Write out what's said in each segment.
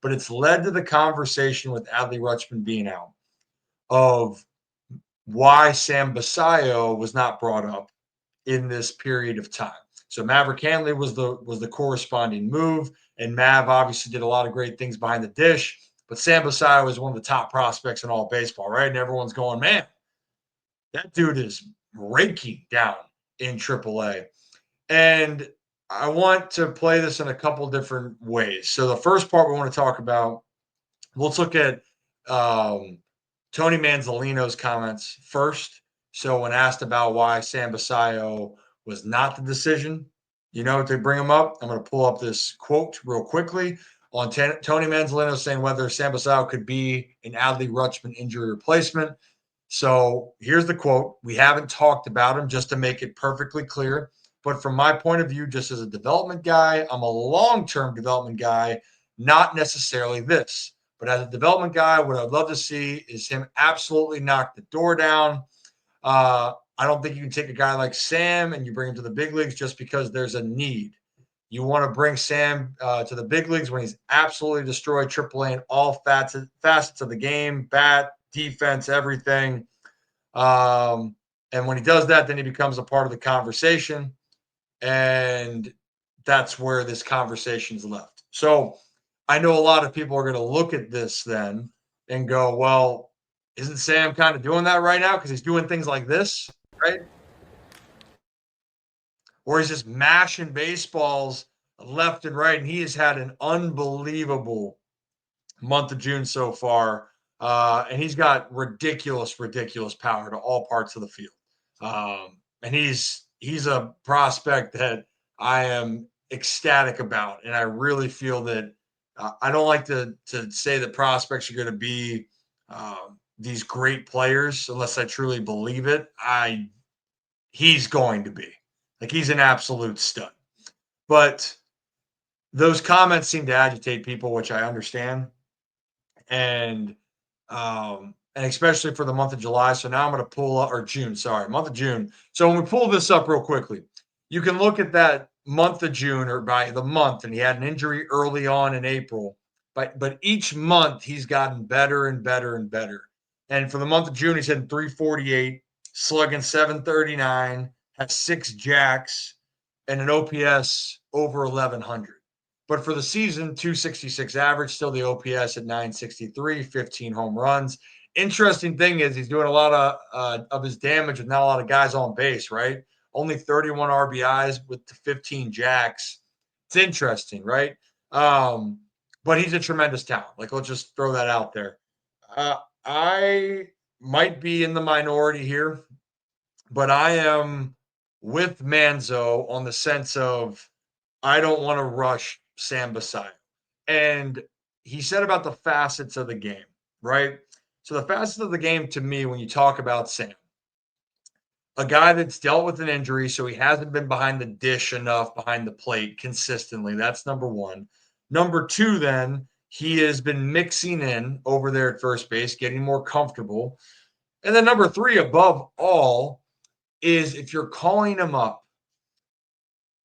but it's led to the conversation with Adley Rutschman being out of why Sam Basallo was not brought up in this period of time. So Maverick Hanley was the corresponding move, and Mav obviously did a lot of great things behind the dish. But Sam Basallo is one of the top prospects in all baseball, right? And everyone's going, man, that dude is raking down in AAA. And I want to play this in a couple different ways. So the first part we want to talk about, let's look at Tony Mansolino's comments first. So when asked about why Sam Basallo was not the decision, to bring him up, I'm going to pull up this quote real quickly on Tony Mansolino saying whether Sam Basallo could be an Adley Rutschman injury replacement. So here's the quote. We haven't talked about him, just to make it perfectly clear. But from my point of view, just as a development guy, I'm a long-term development guy, not necessarily this. But as a development guy, what I'd love to see is him absolutely knock the door down. I don't think you can take a guy like Sam and you bring him to the big leagues just because there's a need. You want to bring Sam to the big leagues when he's absolutely destroyed AAA in all facets of the game, bat, defense, everything. And when he does that, then he becomes a part of the conversation. And that's where this conversation's left. So I know a lot of people are going to look at this then and go, well, isn't Sam kind of doing that right now because he's doing things like this, right? Or he's just mashing baseballs left and right. And he has had an unbelievable month of June so far. And he's got ridiculous power to all parts of the field. And he's a prospect that I am ecstatic about. And I really feel that I don't like to say that prospects are going to be these great players unless I truly believe it. He's going to be. Like, he's an absolute stud. But those comments seem to agitate people, which I understand. And especially for the month of July. So now I'm going to pull up, or June, sorry, month of June. So when we pull this up real quickly, you can look at that month of June or by the month, and he had an injury early on in April. But each month he's gotten better and better and better. And for the month of June, he's hitting 348, slugging 739, has 6 jacks, and an OPS over 1100. But for the season, 266 average, still the OPS at 963, 15 home runs. Interesting thing is he's doing a lot of his damage with not a lot of guys on base, right? Only 31 RBIs with the 15 jacks. It's interesting, right? But he's a tremendous talent. Like, let's just throw that out there. I might be in the minority here, but I am with Manzo on the sense of I don't want to rush Sam Basallo. And he said about the facets of the game, right? So the facets of the game to me, when you talk about Sam, a guy that's dealt with an injury, so he hasn't been behind the dish enough, behind the plate consistently. That's number one. Number two, then, he has been mixing in over there at first base, getting more comfortable. And then number three, above all, is if you're calling him up,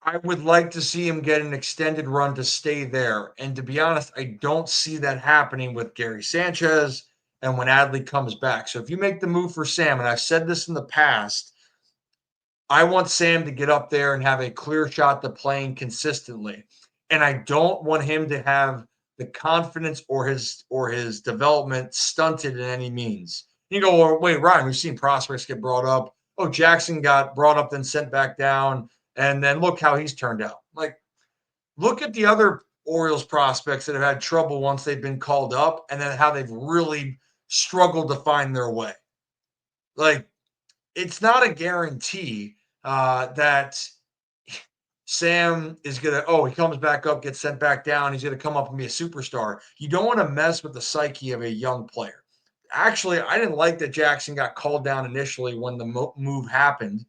I would like to see him get an extended run to stay there. And to be honest, I don't see that happening with Gary Sanchez and when Adley comes back. So if you make the move for Sam, and I've said this in the past, I want Sam to get up there and have a clear shot to playing consistently. And I don't want him to have the confidence or his development stunted in any means. You go, well, wait, Ryan, we've seen prospects get brought up. Oh, Jackson got brought up, then sent back down. And then look how he's turned out. Like, look at the other Orioles prospects that have had trouble once they've been called up and then how they've really struggled to find their way. Like, it's not a guarantee that Sam is going to, he comes back up, gets sent back down. He's going to come up and be a superstar. You don't want to mess with the psyche of a young player. Actually, I didn't like that Jackson got called down initially when the move happened.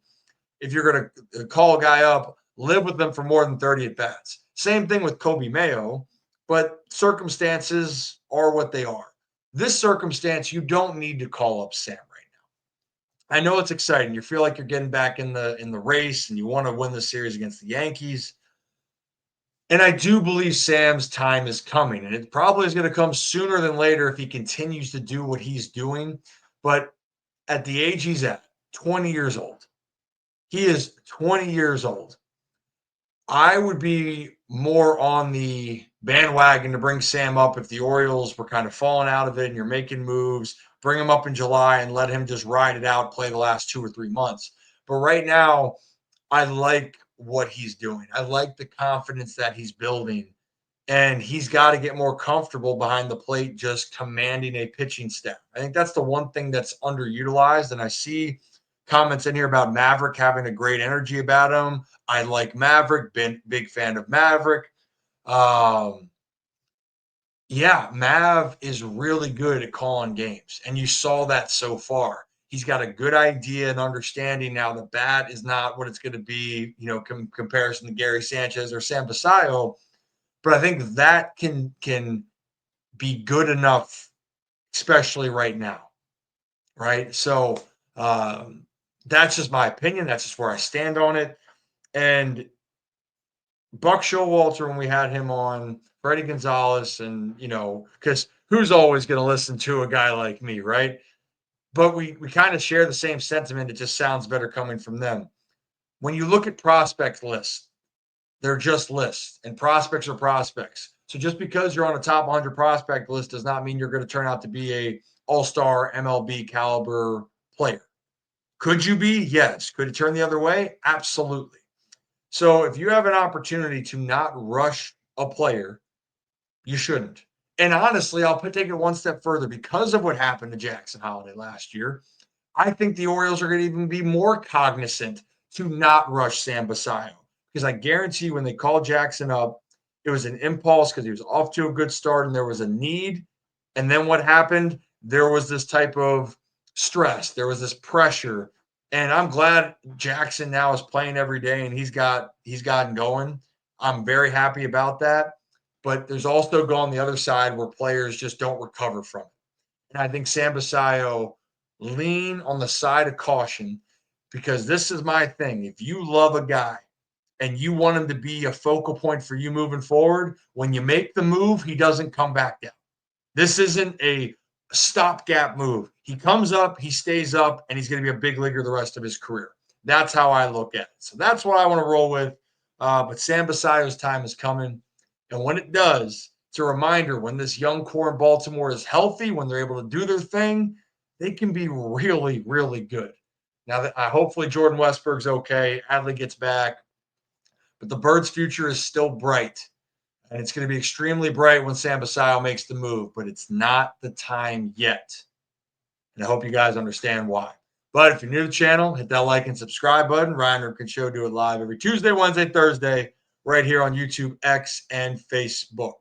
If you're going to call a guy up, live with them for more than 30 at-bats. Same thing with Kobe Mayo, but circumstances are what they are. This circumstance, you don't need to call up Sam right now. I know it's exciting. You feel like you're getting back in the race and you want to win the series against the Yankees. And I do believe Sam's time is coming, and it probably is going to come sooner than later if he continues to do what he's doing. But at the age he's at, 20 years old, he is 20 years old. I would be more on the bandwagon to bring Sam up if the Orioles were kind of falling out of it and you're making moves. Bring him up in July and let him just ride it out, play the last 2 or 3 months. But right now, I like what he's doing. I like the confidence that he's building. And he's got to get more comfortable behind the plate, just commanding a pitching staff. I think that's the one thing that's underutilized. And I see comments in here about Maverick having a great energy about him. I like Maverick, been big fan of Maverick. Um, yeah, Mav is really good at calling games, and you saw that so far. He's got a good idea and understanding now. The bat is not what it's going to be, comparison to Gary Sanchez or Sam Basallo, but I think that can be good enough, especially right now, right? So that's just my opinion. That's just where I stand on it. And Buck Showalter, when we had him on, Freddie Gonzalez, and because who's always going to listen to a guy like me, right? But we kind of share the same sentiment. It just sounds better coming from them. When you look at prospect lists, they're just lists, and prospects are prospects. So just because you're on a top 100 prospect list does not mean you're going to turn out to be a all-star MLB caliber player. Could you be? Yes. Could it turn the other way? Absolutely. So if you have an opportunity to not rush a player, you shouldn't. And honestly, take it one step further. Because of what happened to Jackson Holiday last year, I think the Orioles are going to even be more cognizant to not rush Sam Basallo. Because I guarantee you, when they called Jackson up, it was an impulse because he was off to a good start and there was a need. And then what happened? There was this type of stress, there was this pressure. And I'm glad Jackson now is playing every day and he's gotten going. I'm very happy about that. But there's also gone the other side where players just don't recover from it. And I think Sam Basallo lean on the side of caution because this is my thing. If you love a guy and you want him to be a focal point for you moving forward, when you make the move, he doesn't come back down. This isn't a stopgap move. He comes up, he stays up, and he's going to be a big leaguer the rest of his career. That's how I look at it. So that's what I want to roll with. But Sam Basallo's time is coming. And when it does, it's a reminder when this young core in Baltimore is healthy, when they're able to do their thing, they can be really, really good. Now, that hopefully Jordan Westburg's okay, Adley gets back, but the Birds' future is still bright. And it's going to be extremely bright when Sam Basallo makes the move, but it's not the time yet. And I hope you guys understand why. But if you're new to the channel, hit that like and subscribe button. Ryan Ripken Show do it live every Tuesday, Wednesday, Thursday, right here on YouTube, X, and Facebook.